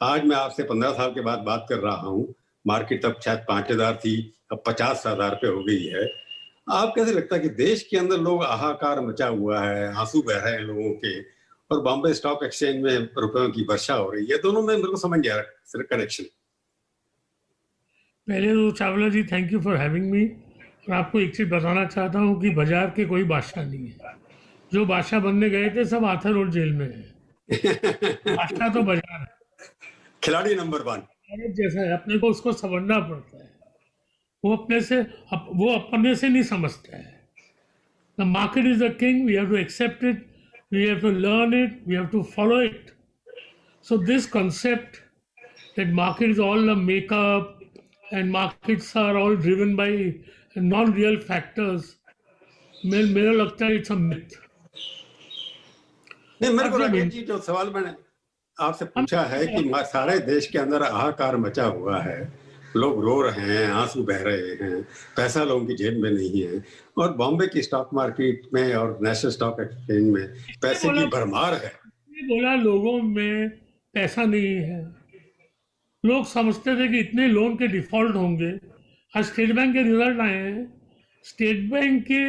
आज मैं आपसे 15 साल के बाद बात कर रहा हूँ। मार्केट तब शायद 5,000 थी, अब 50,000 पे हो गई है। आप कैसे लगता है कि देश के अंदर लोग हाहाकार मचा हुआ है, आंसू बह रहे हैं लोगों के, और बॉम्बे स्टॉक एक्सचेंज में रुपयों की वर्षा हो रही है, दोनों में मेरे को समझ नहीं आ रहा कनेक्शन। पहले तो Chawla ji, thank you for having me. और आपको एक चीज़ बताना चाहता हूँ कि बाजार के कोई बादशाह नहीं है। जो बादशाह बनने गए थे सब आर्थर रोड जेल में है। बादशाह तो बाजार है। खिलाड़ी नंबर 1। भारत जैसा है, अपने को उसको समझना पड़ता है। वो अपने से नहीं समझता है। The market is the king, we have to accept it, we have to learn it, we have to follow it. So this concept that market is all a makeup and markets are all driven by non-real factors, मेरा लगता है it's a myth. नहीं, मेरे अब को जब राकेश जी जो सवाल मैंने आपसे हम पूछा है कि सारे देश के अंदर हाहाकार मचा हुआ है, लोग रो रहे हैं, आंसू बह रहे हैं, पैसा लोगों की जेब में नहीं है, और बॉम्बे की स्टॉक मार्केट में और नेशनल स्टॉक एक्सचेंज में किसने पैसे बोला की भरमार है। किसने बोला लोगों में पैसा नहीं है? लोग समझते थे कि इतने लोन के डिफॉल्ट होंगे। आज स्टेट बैंक के रिजल्ट आए हैं। स्टेट बैंक के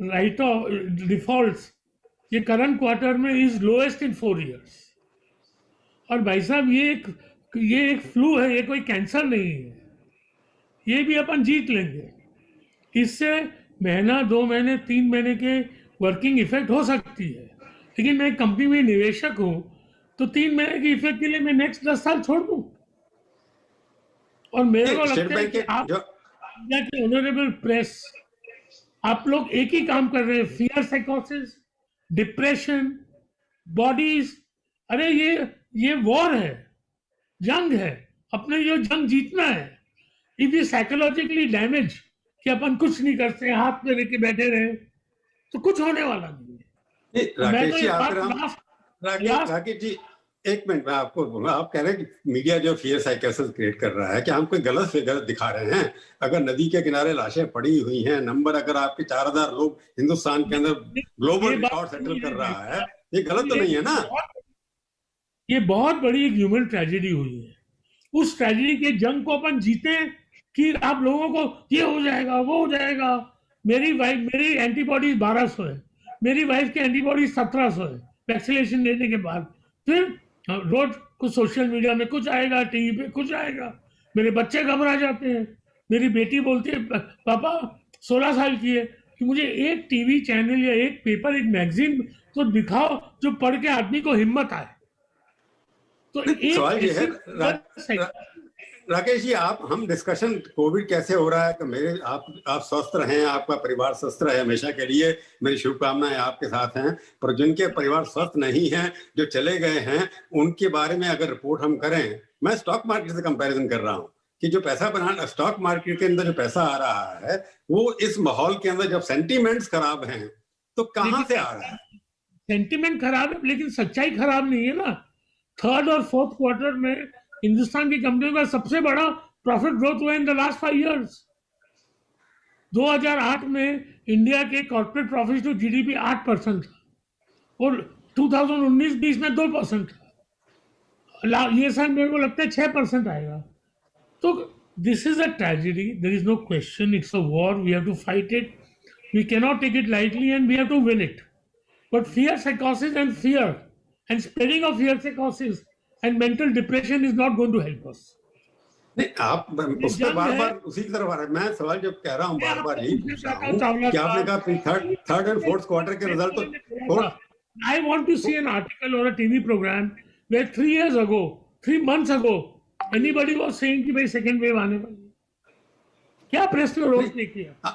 राइट ऑफ डिफॉल्ट्स ये करंट क्वार्टर में इज लोएस्ट इन 4 years। और भाई साहब ये एक फ्लू है, ये कोई कैंसर नहीं है। ये भी अपन जीत लेंगे। इससे महीना 2 महीने 3 महीने के वर्किंग इफेक्ट हो सकती है, लेकिन मैं एक कंपनी में निवेशक हूं, तो 3 महीने के इफेक्ट के लिए मैं नेक्स्ट 10 साल छोड़ दूं। और मेरे को स्टेट लगता है बैंक कि के आप जो इंडिया के ऑनरेबल प्रेस, आप लोग एक ही काम कर रहे हैं, फियर साइकोसिस, डिप्रेशन, बॉडीज। अरे ये वॉर है, जंग है। अपने जो जंग जीतना है। इफ यू साइकोलॉजिकली डैमेज कि अपन कुछ नहीं करते, हाथ में लेके बैठे रहे, तो कुछ होने वाला नहीं है। तो मैं तो राकेश जी इस आप बात लास्ट लास्ट राकेश जी, एक मिनट मैं आपको बोलूँ। आप कह रहे हैं कि मीडिया जो फियर साइकोसिस क्रिएट कर रहा है, क्या हम कोई गलत फिगर दिखा रहे हैं? अगर नदी के किनारे लाशें पड़ी हुई हैं, नंबर अगर आपके 4,000 लोग हिंदुस्तान के अंदर ये ग्लोबल बात रिकॉर्ड सेटल नहीं कर है भाई रहा है, साहब। ये गलत तो ये नहीं है ना? ये बहुत बड़ी एक ह्यूमन ट्रेजेडी हुई है। उस ट्रेजेडी के जंग को अपन जीते कि आप लोगों को ये हो जाएगा वो हो जाएगा। मेरी एंटीबॉडी 1200 है, मेरी वाइफ की एंटीबॉडी 1700 है वैक्सीनेशन लेने के बाद। फिर रोज कुछ सोशल मीडिया में कुछ आएगा, टीवी पे कुछ आएगा, मेरे बच्चे घबरा जाते हैं। मेरी बेटी बोलती है पापा 16 साल की है कि मुझे एक टीवी चैनल या एक पेपर, एक मैगजीन तो दिखाओ जो पढ़ के आदमी को हिम्मत आए। तो नहीं, एक सवाल ये है ऐसी राकेश जी, आप हम डिस्कशन कोविड कैसे हो रहा है कि मेरे आप स्वस्थ रहें, आपका परिवार स्वस्थ रहे हमेशा के लिए, मेरी शुभकामनाएं आपके साथ हैं। पर जिनके परिवार स्वस्थ नहीं हैं, जो चले गए हैं, उनके बारे में अगर रिपोर्ट हम करें, मैं स्टॉक मार्केट से कंपैरिजन कर रहा हूं कि जो पैसा बना स्टॉक मार्केट के अंदर जो पैसा आ रहा है, वो इस माहौल के अंदर जब सेंटीमेंट्स खराब हैं, तो कहां से आ रहा है? सेंटिमेंट खराब है, लेकिन सच्चाई खराब नहीं है ना। थर्ड और फोर्थ क्वार्टर में हिंदुस्तान की कंपनियों का सबसे बड़ा प्रॉफिट ग्रोथ हुआ इन द लास्ट 5 years। 2008 में इंडिया के कॉर्पोरेट प्रॉफिट टू जीडीपी 8% था, और 2019-20 में 2% था। ये साल मेरे को लगता है 6% आएगा। तो this is a tragedy, there is no question, it's a war, we have to fight it, we cannot take it lightly and we have to win it. But fear psychosis and spreading of fear psychosis and mental depression is not going to help us. नहीं, आप ये उस पर जंग बार है। बार उसी की तरफ आ रहे हैं। मैं सवाल जब कह रहा हूँ, मैं बार बार आपको यही पूछना पूछ रहा चाहता हूँ हूँ चावला कि आपने साहब, कहा थर्ड एंड फोर्थ क्वार्टर के रिजल्ट तो fourth. I want to see an article or a TV program where 3 years ago, 3 months ago, anybody was saying कि भाई सेकेंड वेव आने वाली है। क्या प्रेस ने नहीं, रोक नहीं किया?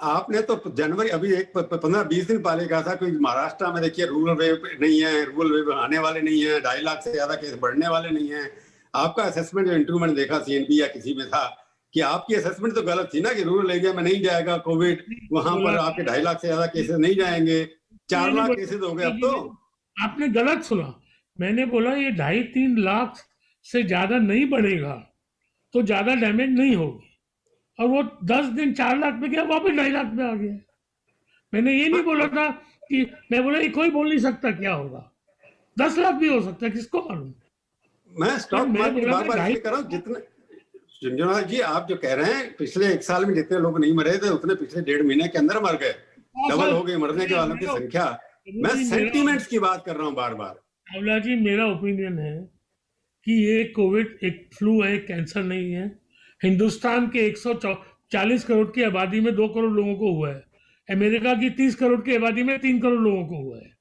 आपने तो जनवरी अभी एक 15-20 दिन पहले कहा था कि महाराष्ट्र में देखिए रूरल वेव नहीं है, रूरल वेव आने वाले नहीं है, 2.5 लाख से ज्यादा केस बढ़ने वाले नहीं है। आपका असेसमेंट जो इंटरव्यू मैंने देखा सीएनबी या किसी में था कि आपकी असेसमेंट तो गलत थी ना, कि रूरल एरिया में नहीं जाएगा कोविड, वहां पर आपके 2.5 लाख से ज्यादा केसेस नहीं जाएंगे। 4 लाख केसेस हो गए अब तो। आपने गलत सुना। मैंने बोला ये 2.5-3 लाख से ज्यादा नहीं बढ़ेगा तो ज्यादा डैमेज नहीं होगी, और वो 10 दिन 4 लाख में गया, वापस 2.5 लाख में आ गया। मैंने ये नहीं बोला था कि, मैं बोला ये कोई बोल नहीं सकता क्या होगा, 10 लाख भी हो सकता है, किसको मालूम। मैं स्टॉक मैं मार्केट बोला बार मैं बार ढाई इसलिए कर रहा हूँ, जितने झुंझुनवाला जी आप जो कह रहे हैं पिछले 1 साल में जितने लोग नहीं मरे थे उतने पिछले 1.5 महीने के अंदर मर गए, हाँ डबल सर, हो गई मरने के वालों की मेरा संख्या। प्रभु मैं जी मेरा सेंटीमेंट्स की बात कर रहा हूँ बार बार। चावला जी मेरा ओपिनियन है कि ये कोविड एक फ्लू है, एक कैंसर नहीं है। हिंदुस्तान के 140 करोड़ की आबादी में 2 करोड़ लोगों को हुआ है। अमेरिका की 30 करोड़ की आबादी में 3 करोड़ लोगों को हुआ है।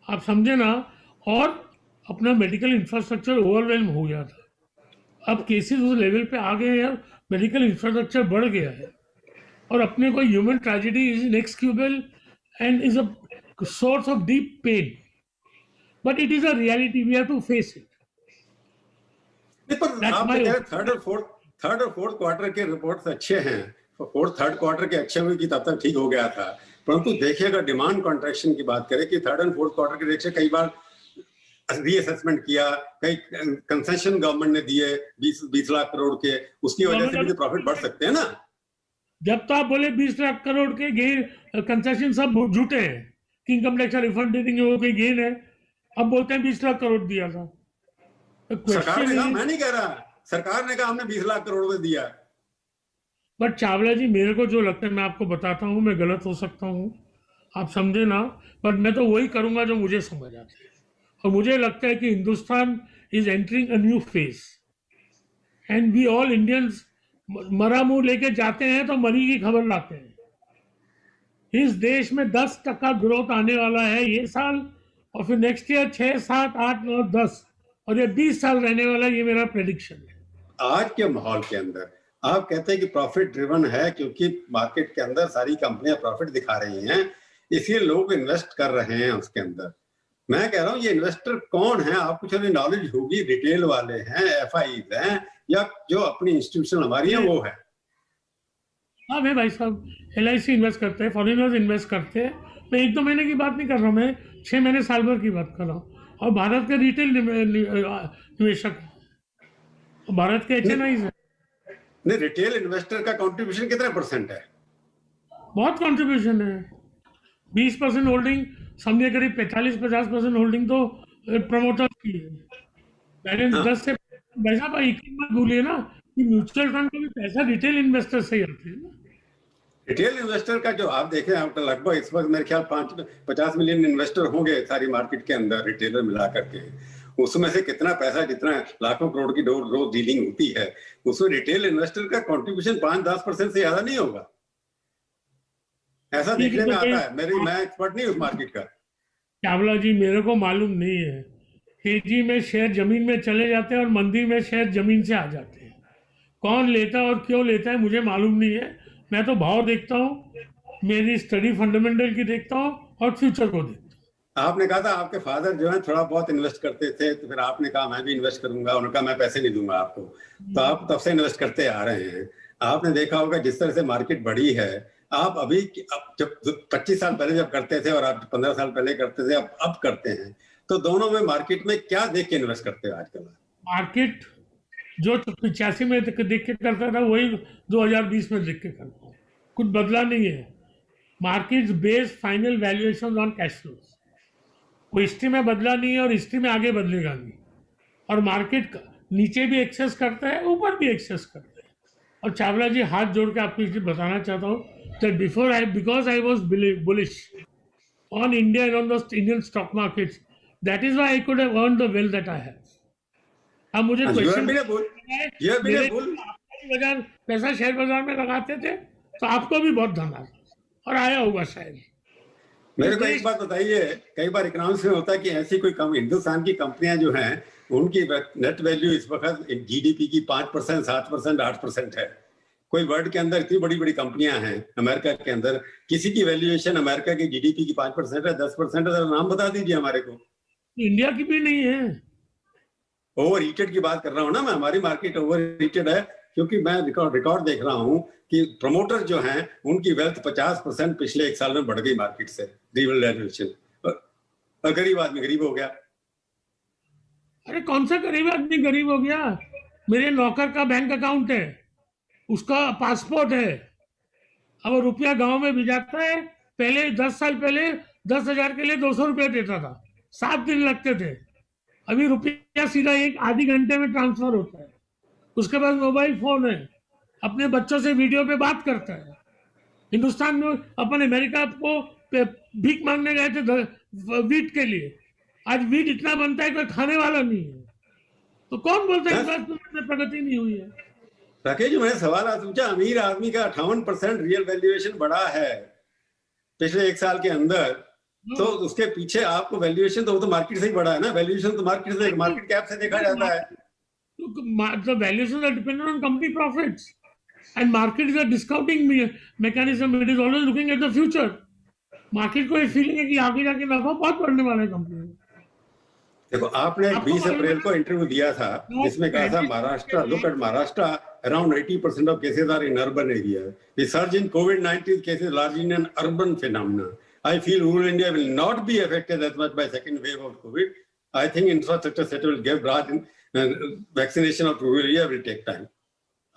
आप समझे ना। और अपना मेडिकल इंफ्रास्ट्रक्चर ओवरवेल्म हो गया था। अब केसेस उस लेवल पे आ गए हैं, मेडिकल इंफ्रास्ट्रक्चर बढ़ गया है। और अपने को human tragedy is inexcusable and is a source of deep pain, but it is a reality, we have to face it. नहीं, पर दैट्स आप तो माय कह रहे ओपिनियन। थर्ड और फोर्थ क्वार्टर के रिपोर्ट्स अच्छे हैं, फोर्थ थर्ड क्वार्टर के अच्छे हुए कि तब तक ठीक हो गया था। परंतु देखिए अगर डिमांड कॉन्ट्रैक्शन की बात करें कि थर्ड एंड फोर्थ क्वार्टर के देखिए कई बार रीअसेसमेंट किया, कई कंसेशन गवर्नमेंट ने दिए 20 लाख करोड़ के, उसकी वजह से भी तो प्रॉफिट बढ़ सकते हैं ना। जब तो आप बोले 20 लाख करोड़ के गेन कंसेशन सब झूठे हैं कि इनकम टैक्स रिफंड दे देंगे, वो कोई गेन है। अब बोलते हैं 20 लाख करोड़ दिया था। सरकार ने क्वेश्चन कहा, इज, मैं नहीं कह रहा, सरकार ने कहा हमने 20 लाख करोड़ में दिया। बट चावला जी मेरे को जो लगता है, मैं आपको बताता हूँ, मैं गलत हो सकता हूँ, आप समझे ना। बट मैं तो वही करूंगा जो मुझे समझ आता है। और मुझे लगता है कि Hindustan is entering a new phase, and we all Indians मरा मुंह लेके जाते हैं तो मरी की खबर लाते हैं। इस देश में 10% ग्रोथ आने वाला है ये साल, और फिर नेक्स्ट ईयर 6, 7, 8, 9, 10, और ये 20 साल रहने वाला है, ये मेरा प्रेडिक्शन है। आज के माहौल के अंदर आप कहते हैं कि प्रॉफिट ड्रिवन है क्योंकि मार्केट के अंदर सारी कंपनियां प्रॉफिट दिखा रही हैं, इसलिए लोग इन्वेस्ट कर रहे हैं उसके अंदर। मैं कह रहा हूं ये इन्वेस्टर कौन है, आपको चलो नॉलेज होगी, रिटेल वाले हैं, एफआईज हैं, या जो अपनी इंस्टीट्यूशन हमारी है वो है। हाँ मैं भाई साहब, LIC इन्वेस्ट करते हैं, फॉरेनर्स इन्वेस्ट करते हैं। मैं 1-2 महीने की बात नहीं कर रहा हूँ, मैं 6 महीने साल भर की बात कर रहा हूँ। और भारत के रिटेल निवेशक हैं, और भारत के नहीं, HNIs हैं। नहीं, रिटेल इन्वेस्टर का कंट्रीब्यूशन कितना परसेंट है? बहुत कंट्रीब्यूशन है। 20% होल्डिंग, समझे करीब 45-50% होल्डिंग तो प्रमोटर्स की है। बैलेंस हाँ, 10 से, वैसा भाई एक मत भूलिए ना कि म्यूचुअल फंड का भी पैसा रिटेल इन्वेस्टर से ही आते हैं ना। रिटेल इन्वेस्टर का जो आप देखें, आप लगभग इस वक्त मेरे ख्याल 50 मिलियन इन्वेस्टर होंगे सारी मार्केट के अंदर रिटेलर मिला करके। उसमें से कितना पैसा, जितना लाखों करोड़ की रोज डीलिंग होती है, उसमें रिटेल इन्वेस्टर का कंट्रीब्यूशन 5-10% से ज्यादा नहीं होगा, ऐसा ठीक है, देखने में तो आता है। मेरी मैं एक्सपर्ट नहीं उस मार्केट का। चावला जी मेरे को मालूम नहीं है। तेजी में शेयर जमीन में चले जाते हैं और मंदी में शेयर जमीन से आ जाते हैं। कौन लेता है और क्यों लेता है मुझे मालूम नहीं है। मैं तो भाव देखता हूँ, मेरी स्टडी फंडामेंटल की देखता हूँ, और फ्यूचर को देखता हूँ। आपने कहा था आपके फादर जो है थोड़ा बहुत इन्वेस्ट करते थे, तो फिर आपने कहा मैं भी इन्वेस्ट करूंगा, उनका मैं पैसे नहीं दूंगा आपको, तो आप तब से इन्वेस्ट करते आ रहे हैं। आपने देखा होगा जिस तरह से मार्केट बढ़ी है, आप अभी जब 25 साल पहले जब करते थे और आप 15 साल पहले करते थे, अब करते हैं, तो दोनों में मार्केट में क्या देख के इन्वेस्ट करते हैं आजकल? मार्केट जो 85 में देख के करता था वही 2020 में देख के करता हूँ, कुछ बदला नहीं है। Market based final valuation on cash flows, वो हिस्ट्री में बदला नहीं है और हिस्ट्री में आगे बदलेगा नहीं। और मार्केट नीचे भी एक्सेस करता है, ऊपर भी एक्सेस करता है। और चावला जी हाथ जोड़ के आपको इसलिए बताना चाहता हूँ that before because I was bullish on India and on the Indian stock markets, that is why I could have earned the wealth that I have. अब मुझे you question have been a bull, you have been a mere bull. बाजार पैसा share बाजार में लगाते थे तो आपको भी बहुत धन आता और आया होगा शायद। इस मेरे को एक देश बात बताइए, कई बार इकोनॉमिक्स में होता है कि ऐसी कोई हिंदुस्तान की कंपनियां जो हैं उनकी नेट वैल्यू इस वक्त जीडीपी की 5%, 7%, 8% है। कोई वर्ल्ड के अंदर इतनी बड़ी बड़ी कंपनियां हैं, अमेरिका के अंदर किसी की वैल्यूएशन अमेरिका की जीडीपी की 5% है, 10% है, नाम बता दीजिए हमारे को। इंडिया की भी नहीं है। ओवर हीटेड की बात कर रहा हूँ ना मैं, हमारी मार्केट ओवर हीटेड है क्योंकि मैं रिकॉर्ड देख रहा हूँ कि प्रमोटर जो हैं उनकी वेल्थ 50% पिछले 1 साल में बढ़ गई मार्केट से, रिवैल्यूएशन, और गरीब आदमी गरीब हो गया। अरे कौन सा गरीब आदमी गरीब हो गया? मेरे नौकर का बैंक अकाउंट है, उसका पासपोर्ट है। अब वो रुपया गांव में भिजाता है, पहले 10 साल पहले 10,000 के लिए 200 रुपया देता था, 7 दिन लगते थे। अभी रुपया सीधा एक आधी घंटे में ट्रांसफर होता है। उसके पास मोबाइल फोन है, अपने बच्चों से वीडियो पे बात करता है। हिंदुस्तान में अपन अमेरिका को भीख मांगने गए थे वीट के लिए, आज वीट इतना बनता है कोई खाने वाला नहीं है। तो कौन बोलता है इन्वेस्टमेंट में प्रगति नहीं हुई है? राकेश जी, मैंने सवाल आज पूछा, अमीर आदमी का 58% रियल वैल्यूएशन बढ़ा है पिछले एक साल के अंदर, तो उसके पीछे आपको वैल्यूएशन तो वो तो मार्केट से ही बढ़ा है ना, वैल्यूएशन तो मार्केट कैप से देखा जाता है। The valuations are dependent on company profits, and market is a discounting mechanism. It is always looking at the future. Market को ये फीलिंग है कि आगे जाके नफा बहुत बढ़ने वाला है कंपनी में। देखो, आपने 20 अप्रैल को इंटरव्यू दिया था जिसमें कहा था Maharashtra, look at Maharashtra, around 80% of cases are in urban areas. The surge in COVID-19 cases largely in an urban phenomena. I feel rural India will not be affected as much by second wave of COVID. I think infrastructure sector will give rise in vaccination of rural area will take time.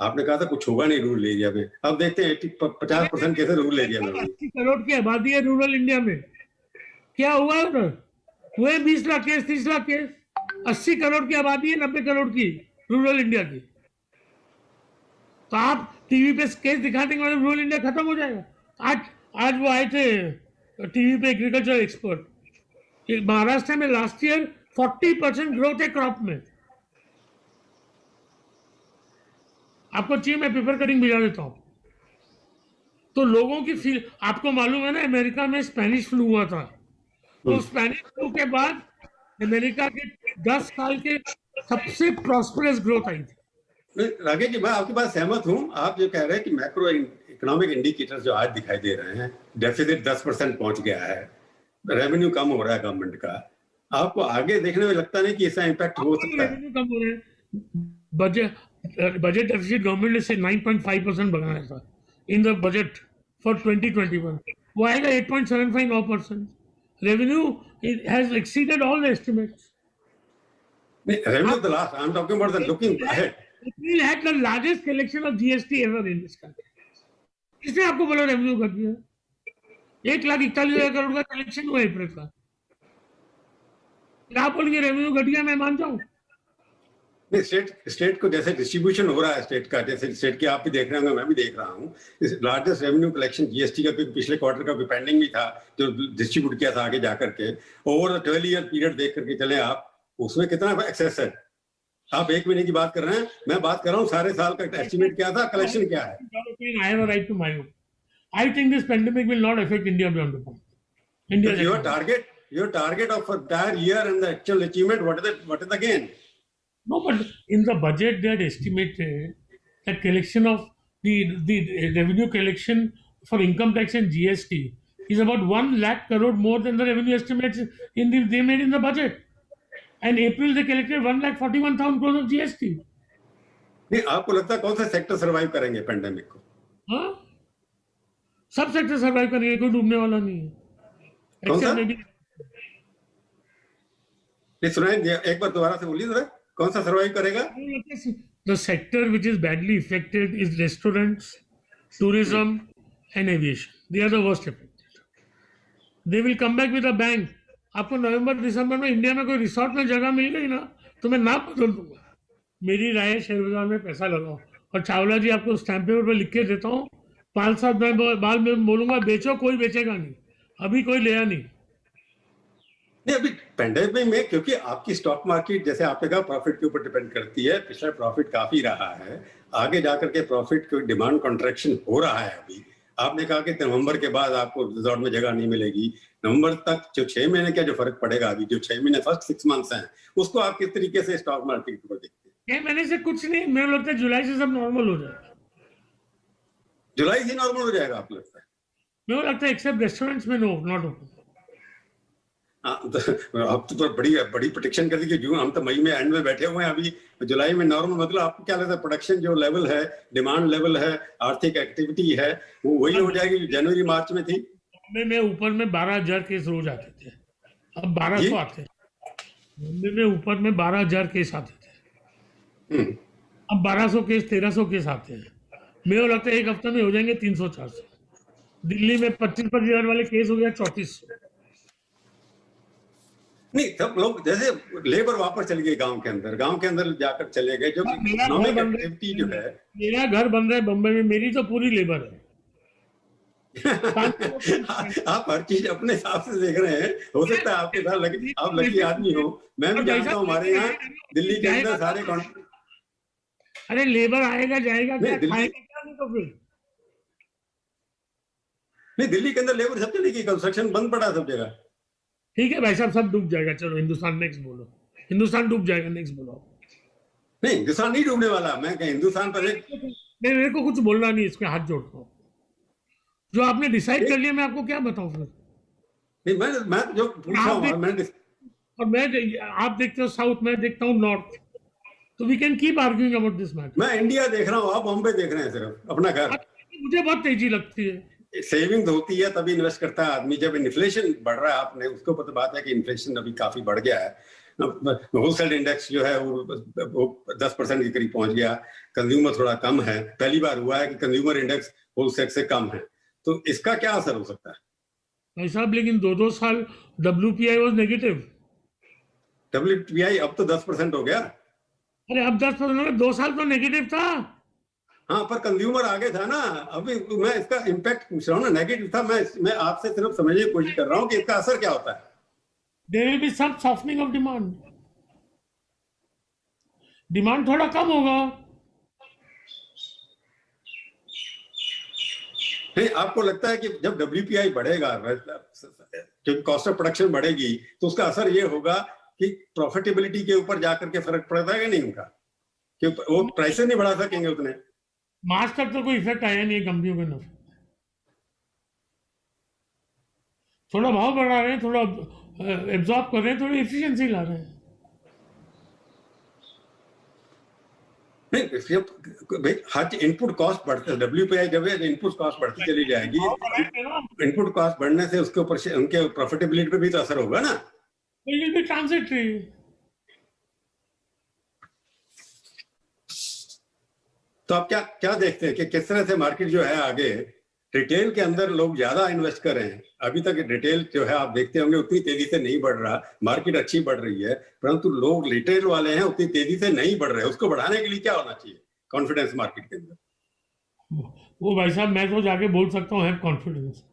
आपने कहा था कुछ होगा नहीं rural area में, अब देखते हैं 50% केसेस रूरल एरिया में। 80 करोड़ की आबादी है रूरल इंडिया में, क्या हुआ उधर? हुए 20 लाख केस, 30 लाख केस। 80 करोड़ की आबादी है, 90 करोड़ की रूरल इंडिया की। तो आप टीवी पे केस दिखा देंगे मतलब रूरल इंडिया खत्म हो जाएगा? आज वो आए थे टीवी पे एग्रीकल्चर एक्सपर्ट, महाराष्ट्र में लास्ट ईयर 40% ग्रोथ है क्रॉप में। आपको चाहिए मैं पेपर कटिंग भिजा देता हूं। तो लोगों की फील, आपको मालूम है ना अमेरिका में स्पेनिश फ्लू हुआ था, तो स्पेनिश फ्लू के बाद अमेरिका के 10 साल के सबसे प्रॉस्परस ग्रोथ आई थी। राकेश जी, मैं आपके पास सहमत हूं। आप जो कह रहे हैं कि मैक्रो इकोनॉमिक इंडिकेटर्स जो आज दिखाई दे रहे हैं, डेफिसिट 10% पहुंच गया है, रेवेन्यू कम हो रहा है गवर्नमेंट का, आपको आगे देखने में लगता नहीं कि इसका इम्पैक्ट हो सकता है? रेवेन्यू कम हो रहे हैं, बजट डेफिसिट गवर्नमेंट ने से 9.5% बढ़ाया था इन द बजट फॉर 2021, वो आएगा 8.75%। Revenue has exceeded all the estimates. Revenue the last, I am talking about the looking ahead. April had the largest collection of GST ever in this country. इसने आपको बोला revenue कर दिया, 1,41,000 करोड़ का collection हुआ अप्रैल का। आप बोलेंगे रेवेन्यू घट गया, मैं मान जाऊं? नहीं, स्टेट को जैसे डिस्ट्रीब्यूशन हो रहा है स्टेट का, जैसे स्टेट की आप भी देख रहे होंगे, मैं भी देख रहा हूँ, लार्जेस्ट रेवेन्यू कलेक्शन जीएसटी का, क्योंकि पिछले क्वार्टर का भी पेंडिंग भी था जो डिस्ट्रीब्यूट किया था आगे जाकर के, ओवर 12 ईयर पीरियड देख करके चले आप, उसमें कितना एक्सेस है? आप 1 महीने की बात कर रहे हैं, मैं बात कर रहा हूँ सारे साल का एस्टिमेट क्या था, कलेक्शन क्या है? I have a right to my own. I think this pandemic will not affect India beyond the point. Your target of entire year and the actual achievement, what is the gain? No, but in the budget they had estimated that collection of the revenue collection for income tax and GST is about 1 lakh crore more than the revenue estimates they made in the budget. And April they collected 1,41,000 crores of GST. नहीं, आपको लगता है कौन सा sector survive करेंगे pandemic को? हाँ, सब सेक्टर सर्वाइव करेंगे, कोई डूबने वाला नहीं है। कौन सा? नहीं सुनाए, एक बार दोबारा से बोलिए जरा, कौन सा सर्वाइव करेगा? The sector which is badly affected is restaurants, tourism and aviation. They are the worst affected. They will come back with a bang. आपको नवंबर दिसंबर में इंडिया में कोई रिसोर्ट में जगह मिल गई ना, तो मैं नाम बदल दूंगा। मेरी राय है शेयर बाजार में पैसा लगाओ। और चावला जी आपको स्टैम्प पेपर पर लिख के देता हूँ, 5-7 बाद में बोलूंगा बेचो, कोई बेचेगा नहीं, अभी कोई लिया नहीं। अभी पेंडेमिक में क्योंकि आपकी स्टॉक मार्केट जैसे आपने कहा प्रॉफिट के ऊपर डिपेंड करती है, पिछला प्रॉफिट काफी रहा है, आगे जाकर के प्रॉफिट की डिमांड कॉन्ट्रैक्शन हो रहा है। अभी आपने कहा कि नवंबर के बाद आपको रिजॉर्ट में जगह नहीं मिलेगी, नवंबर तक जो 6 महीने का जो फर्क पड़ेगा, अभी जो 6 महीने फर्स्ट 6 मंथ्स हैं, उसको आप किस तरीके से स्टॉक मार्केट को देखते हैं? 6 महीने से कुछ नहीं, मेरे लगता है जुलाई से सब नॉर्मल हो जाएगा। जुलाई से नॉर्मल हो जाएगा आपको लगता है? मेरे लगता है एक्सेप्ट रेस्टोरेंट्स में नॉट ओपन। आप तो बड़ी प्रोटेक्शन कर दी कि जून, हम तो मई में एंड में बैठे हुए हैं, अभी जुलाई में नॉर्मल, मतलब आपको क्या लगता है प्रोडक्शन जो लेवल है, डिमांड लेवल है, आर्थिक एक्टिविटी है, वो वही हो जाएगी जो जनवरी मार्च में थी? मुंबई में ऊपर में 12,000 केस रोज आते थे, अब 1200 आते हैं। मुंबई में ऊपर में 12,000 केस आते थे, अब 1200 केस 1300 केस आते हैं। मेरे को लगता है एक हफ्ते में हो जाएंगे 300-400। दिल्ली में 25,000 वाले केस हो गया 3,400। नहीं, सब लोग जैसे लेबर वापस चली गई गांव के अंदर जाकर चले गए, जो इकोनॉमिक एक्टिविटी जो है। मेरा घर बन रहा है बम्बई में, मेरी तो पूरी लेबर है। आप हर चीज अपने हिसाब से देख रहे हैं। हो सकता है आपके साथ आप लकी आदमी हो। मैं भी जानता हूँ हमारे यहाँ दिल्ली के अंदर सारे अरे लेबर आएगा जाएगा, क्या खाएगा क्या, नहीं तो फिर नहीं, दिल्ली के अंदर लेबर सब चली गई, कंस्ट्रक्शन बंद पड़ा सब जगह। ठीक है भाई साहब, सब डूब जाएगा। चलो हिंदुस्तान नेक्स्ट बोलो, हिंदुस्तान डूब जाएगा, नेक्स्ट बोलो। नहीं, हिंदुस्तान नहीं डूबने वाला। मैं कहीं हिंदुस्तान पर नहीं, मेरे को कुछ बोलना नहीं, इसके हाथ जोड़ता हूँ। जो आपने डिसाइड कर लिया, मैं आपको क्या बताऊं फिर? नहीं, मैं जो पूछ रहा हूँ, आप देखते हो साउथ, मैं देखता हूँ नॉर्थ, तो we can keep arguing about this matter. मैं इंडिया देख रहा हूँ, आप बॉम्बे देख रहे हैं, सिर्फ अपना घर। मुझे बहुत तेजी लगती है। सेविंग होती है तभी इन्वेस्ट करता है आदमी। जब इन्फ्लेशन बढ़ रहा है, आपने उसको पता बात है कि इन्फ्लेशन अभी काफी बढ़ गया है। होलसेल इंडेक्स जो है वो 10% के करीब पहुंच गया। कंज्यूमर थोड़ा कम है, पहली बार हुआ है कि कंज्यूमर इंडेक्स होलसेल से कम है। तो इसका क्या असर हो सकता है भाई साहब? लेकिन 2-2 साल WPI वाज नेगेटिव। WPI अब तो 10% हो गया। अरे अब 10%, 2 साल तो नेगेटिव था। हाँ, पर कंज्यूमर आगे था ना। अभी मैं इसका इम्पैक्ट पूछ रहा हूँ ना, नेगेटिव था। मैं आपसे सिर्फ समझने की कोशिश कर रहा हूँ कि इसका असर क्या होता है। There will be some softening of demand, demand थोड़ा कम होगा। नहीं, आपको लगता है कि जब WPI बढ़ेगा, जब कॉस्ट ऑफ प्रोडक्शन बढ़ेगी, तो उसका असर ये होगा कि प्रॉफिटेबिलिटी के ऊपर जाकर के फर्क पड़ता है कि नहीं उनका, कि वो प्राइसेस नहीं बढ़ा सकेंगे उतने। मार्च तक तो कोई इफेक्ट आया नहीं कंपनियों के नफे। थोड़ा भाव बढ़ा रहे हैं, थोड़ा एब्जॉर्ब कर रहे हैं, थोड़ी एफिशिएंसी ला रहे हैं। नहीं, हर इनपुट कॉस्ट बढ़ता है। WPI जब इनपुट कॉस्ट बढ़ती चली जाएगी, इनपुट कॉस्ट बढ़ने से उसके ऊपर उनके प्रॉफिटेबिलिटी पे भी तो असर होगा ना। It will be transitory। तो आप क्या क्या देखते हैं कि किस तरह से मार्केट जो है आगे, रिटेल के अंदर लोग ज्यादा इन्वेस्ट कर रहे हैं। अभी तक रिटेल जो है आप देखते होंगे उतनी तेजी से नहीं बढ़ रहा। मार्केट अच्छी बढ़ रही है, परंतु लोग रिटेल वाले हैं उतनी तेजी से नहीं बढ़ रहे। उसको बढ़ाने के लिए क्या होना चाहिए कॉन्फिडेंस मार्केट के अंदर? वो भाई साहब, मैं तो जाके बोल सकता हूँ, हैव कॉन्फिडेंस।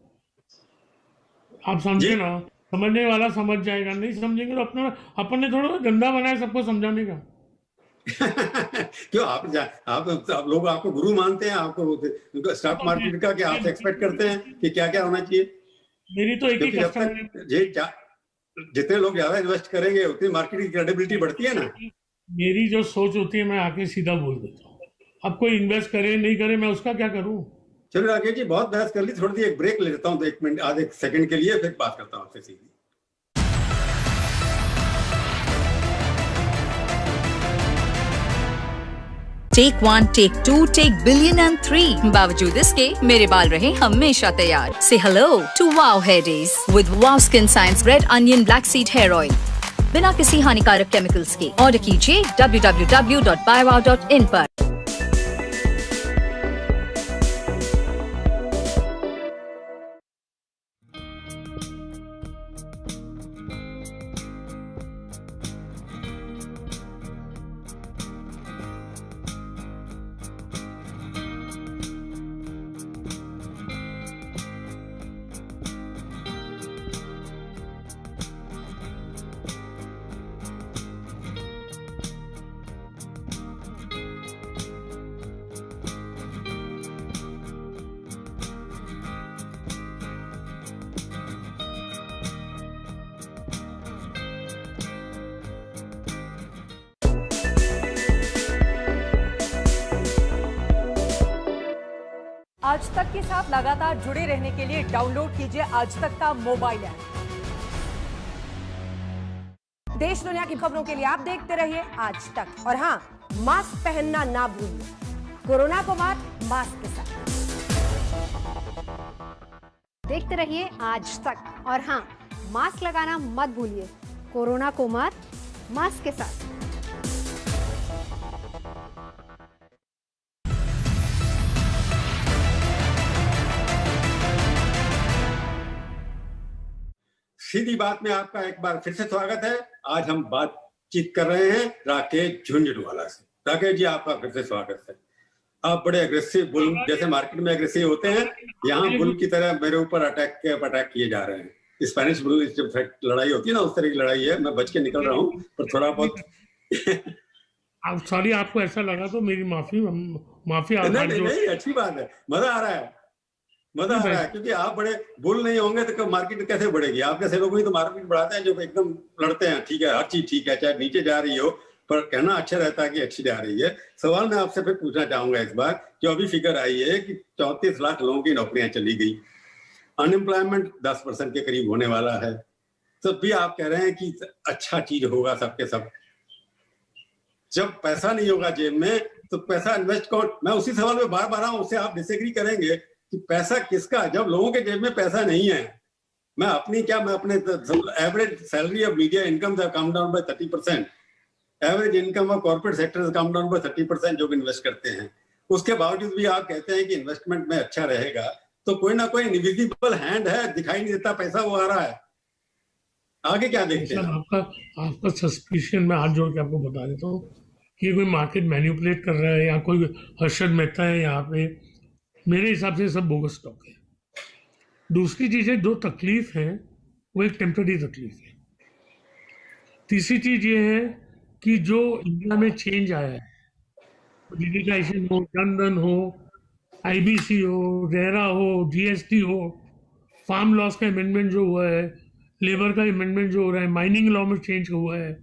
आप समझे ना, समझने वाला समझ जाएगा, नहीं समझेंगे तो अपना, अपन ने थोड़ा गंदा बनाया सबको समझाने का। क्यों आप लोग आपको गुरु मानते हैं? आपको स्टॉक मार्केट का क्या आप एक्सपेक्ट करते हैं कि क्या क्या होना चाहिए? मेरी तो एक ही कस्टमर है। जितने लोग ज्यादा इन्वेस्ट करेंगे उतनी मार्केट की क्रेडिबिलिटी बढ़ती है ना। मेरी जो सोच होती है, मैं आके सीधा बोल देता हूँ। अब कोई इन्वेस्ट करे नहीं करे, मैं उसका क्या करूँ? चलो राकेश जी, बहुत बहस कर ली, थोड़ी सी एक ब्रेक ले लेता हूँ, तो 1 मिनट आधे सेकंड के लिए, फिर बात करता हूँ आपसे सीधी। Take 1, take 2, take billion and 3। बावजूद इसके मेरे बाल रहे हमेशा तैयार। से hello to wow hair days with wow skin science red onion black seed hair oil, बिना किसी हानिकारक केमिकल्स के। ऑर्डर कीजिए www.buywow.in पर। आज तक के साथ लगातार जुड़े रहने के लिए डाउनलोड कीजिए आज तक का मोबाइल ऐप। देश दुनिया की खबरों के लिए आप देखते रहिए आज तक। और हाँ, मास्क पहनना ना भूलिए। कोरोना को मात मास्क के साथ। देखते रहिए आज तक। और हाँ, मास्क लगाना मत भूलिए। कोरोना को मात मास्क के साथ। सीधी बात में आपका एक बार फिर से स्वागत है। आज हम बातचीत कर रहे हैं राकेश झुंझुनवाला से। राकेश जी, आपका फिर से स्वागत है। आप बड़े अग्रेसिव बुल, जैसे मार्केट में अग्रेसिव होते हैं, यहाँ बुल की तरह मेरे ऊपर अटैक किए जा रहे हैं। स्पेनिश बुल जब लड़ाई होती है ना, उस तरह की लड़ाई है। मैं बच के निकल रहा हूँ, पर थोड़ा बहुत सॉरी, आपको ऐसा लगा तो मेरी माफी नहीं, अच्छी बात है। मजा आ रहा है क्योंकि आप बड़े बुल नहीं होंगे तो मार्केट कैसे बढ़ेगी? आप कैसे लोग ही तो मार्केट बढ़ाते हैं जो एकदम लड़ते हैं। ठीक है, हर चीज ठीक है, चाहे नीचे जा रही हो, पर कहना अच्छा रहता है कि अच्छी जा रही है। सवाल मैं आपसे फिर पूछना चाहूंगा इस बार, जो अभी फिगर आई है कि 34 लाख लोगों की नौकरियां चली गई, अनएम्प्लॉयमेंट 10% के करीब होने वाला है, तो भी आप कह रहे हैं कि अच्छा चीज होगा सबके सब। जब पैसा नहीं होगा जेब में तो पैसा इन्वेस्ट कौन? मैं उसी सवाल में बार बार आऊं, उससे आप डिसएग्री करेंगे कि पैसा किसका, जब लोगों के जेब में पैसा नहीं है। मैं अपने average salary of media income come down by 30%, average income of corporate sector come down by 30% जो इन्वेस्ट करते हैं। उसके बावजूद भी आप कहते हैं कि इन्वेस्टमेंट में अच्छा रहेगा, तो कोई ना कोई इनविजिबल हैंड है, दिखाई नहीं देता पैसा, वो आ रहा है। आगे क्या देखते हैं? आपका सस्पिशन मैं हाथ जोड़ के आपको बता देता हूँ कि कोई मार्केट मैनिपुलेट कर रहा है या कोई हर्षद मेहता है यहाँ पे। मेरे हिसाब से सब बोगस स्टॉक है। दूसरी चीज है, 2 तकलीफ है, वो एक टेम्पररी तकलीफ है। तीसरी चीज ये है कि जो इंडिया में चेंज आया है, डिजिटाइजेशन हो, जनधन हो, आईबीसी हो, रेरा हो, जीएसटी हो, फार्म लॉस का अमेंडमेंट जो हुआ है, लेबर का अमेंडमेंट जो हो रहा है, माइनिंग लॉ में चेंज हुआ है,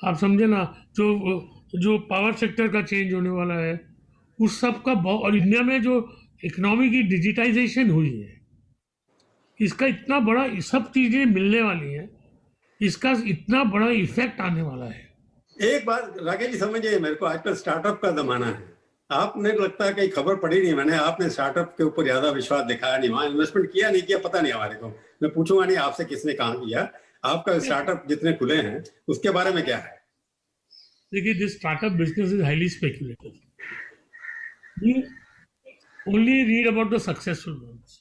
आप समझे ना, जो पावर सेक्टर का चेंज होने वाला है, उस सब का और इंडिया में जो इकोनॉमी की डिजिटाइजेशन हुई है, इसका इतना बड़ा सब चीजें मिलने वाली हैं, इसका इतना बड़ा इफेक्ट आने वाला है। एक बात राकेश जी समझिए, मेरे को आजकल स्टार्टअप का जमाना है। आपने लगता है कहीं खबर पढ़ी नहीं मैंने, आपने स्टार्टअप के ऊपर ज्यादा विश्वास दिखाया नहीं, वहां इन्वेस्टमेंट किया नहीं किया पता नहीं हमारे को। मैं पूछूंगा नहीं आपसे किसने कहाँ किया। आपका स्टार्टअप जितने खुले हैं उसके बारे में क्या है? देखिए, this startup business is highly speculative. You only read about the successful ones,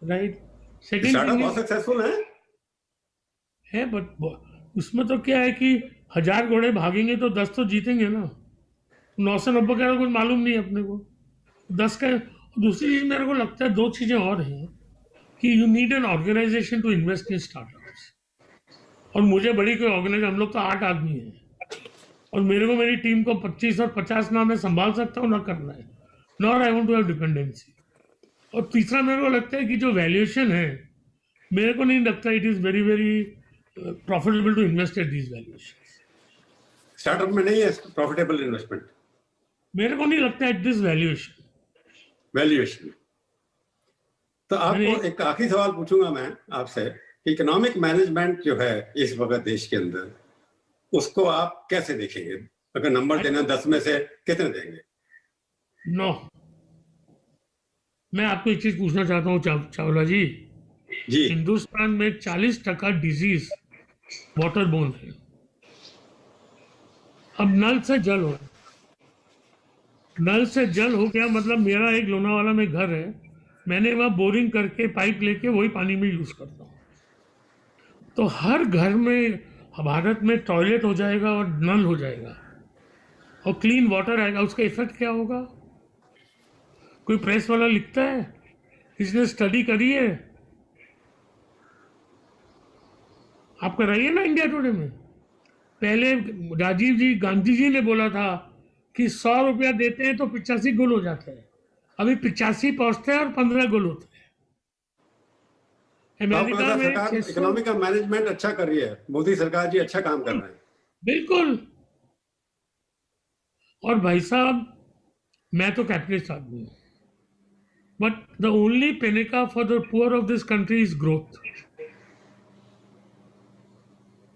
right? Second startup thing बहुत सक्सेसफुल है, बट उसमें तो क्या है कि 1000 घोड़े भागेंगे तो 10 तो जीतेंगे ना। 990 का कुछ मालूम नहीं अपने को, 10 का। दूसरी चीज मेरे को लगता है 2 चीजें और हैं कि you need an organisation to invest in startups. और मुझे बड़ी कोई ऑर्गेनाइज, हम लोग तो 8 आदमी हैं और मेरे को मेरी टीम को 25 और 50 ना मैं संभाल सकता हूँ ना करना है, nor I want to have dependency. और तीसरा मेरे को लगता है कि जो वैल्यूएशन है, मेरे को नहीं लगता it is very very profitable to invest at these valuation. Startup में नहीं है प्रॉफिटेबल इन्वेस्टमेंट, मेरे को नहीं लगता एट दिस वैल्यूएशन। तो आपको एक आखिरी सवाल पूछूंगा मैं आपसे, इकोनॉमिक मैनेजमेंट जो है इस वक्त देश के अंदर, उसको आप कैसे देखेंगे? अगर नंबर देना 10 में से कितने देंगे? 9। मैं आपको एक चीज पूछना चाहता हूँ चावला जी। हिंदुस्तान में 40% डिजीज वाटर बोर्न है। अब नल से जल हो, नल से जल हो गया, मतलब मेरा एक लोनावाला में घर है, मैंने वहां बोरिंग करके पाइप लेके वही पानी में यूज करता हूँ। तो हर घर में भारत में टॉयलेट हो जाएगा और नल हो जाएगा और क्लीन वाटर आएगा। उसका इफेक्ट क्या होगा? कोई प्रेस वाला लिखता है? इसने स्टडी करी है? आप कराइए ना इंडिया टुडे में। पहले राजीव जी, गांधी जी ने बोला था कि 100 रुपया देते हैं तो 85 गुल हो जाते हैं। अभी 85 पहुंचते हैं और 15 गुल होते हैं। अमेरिका में सरकार इकोनॉमिक का मैनेजमेंट अच्छा कर रही है, मोदी सरकार जी अच्छा काम कर रहे हैं। बिल्कुल। और भाई साहब, मैं तो कैपिटलिस्ट आदमी हूं, but the only panacea for the poor of this country is growth.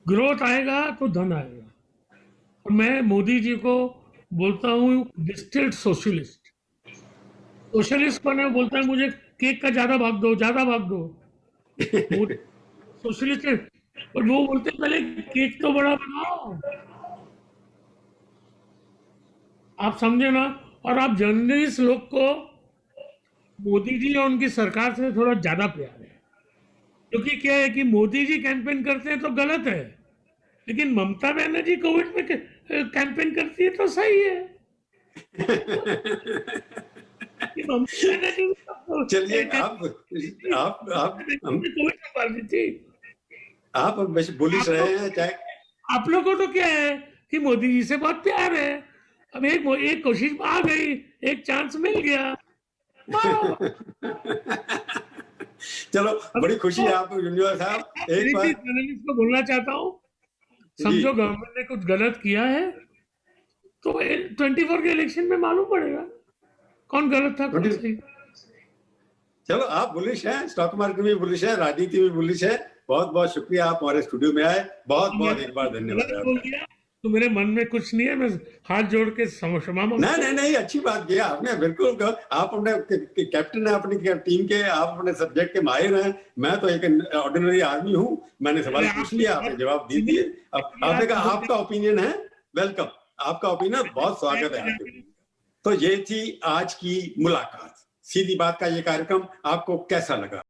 Growth आएगा तो धन आएगा। और मैं मोदी जी को बोलता हूं डिस्टिल्ड सोशलिस्ट। सोशलिस्ट को ना बोलता है मुझे केक का ज्यादा भाग दो, ज्यादा भाग दो। सोशलिस्ट है, और वो बोलते पहले केक तो बड़ा बनाओ। आप समझे ना। और आप जर्नलिस्ट लोग को मोदी जी और उनकी सरकार से थोड़ा ज्यादा प्यार है, क्योंकि क्या है कि मोदी जी कैंपेन करते हैं तो गलत है, लेकिन ममता बनर्जी कोविड में कैंपेन करती है तो सही है। कि ममता बनर्जी चलिए कोविड में मार दी थी। आप बुलिश रहे हैं चाहे आप लोगों को तो क्या है कि मोदी जी से बहुत प्यार है, अब एक कोशिश आ गई, एक चांस मिल गया, मारो। चलो बड़ी खुशी है आपको जुंझुनवाला साहब। एक बार को बोलना चाहता हूँ, समझो गवर्नमेंट ने कुछ गलत किया है तो 24 के इलेक्शन में मालूम पड़ेगा कौन गलत था कौन सही। चलो आप बुलिश हैं, स्टॉक मार्केट में बुलिश है, राजनीति में बुलिश है। बहुत बहुत शुक्रिया आप हमारे स्टूडियो में आए, बहुत बहुत एक बार धन्यवाद। तो मेरे मन में कुछ नहीं है, मैं हाथ जोड़ के क्षमा मांगता हूं। नहीं अच्छी बात किया आपने, बिल्कुल। आप अपने कैप्टन है अपनी टीम के, आप अपने सब्जेक्ट के माहिर हैं। मैं तो एक ऑर्डिनरी आदमी हूँ, मैंने सवाल पूछ लिया, आपने जवाब दे दिए। अब आपने कहा आपका ओपिनियन है, वेलकम, आपका ओपिनियन बहुत स्वागत है आपके। तो ये थी आज की मुलाकात। सीधी बात का ये कार्यक्रम आपको कैसा लगा?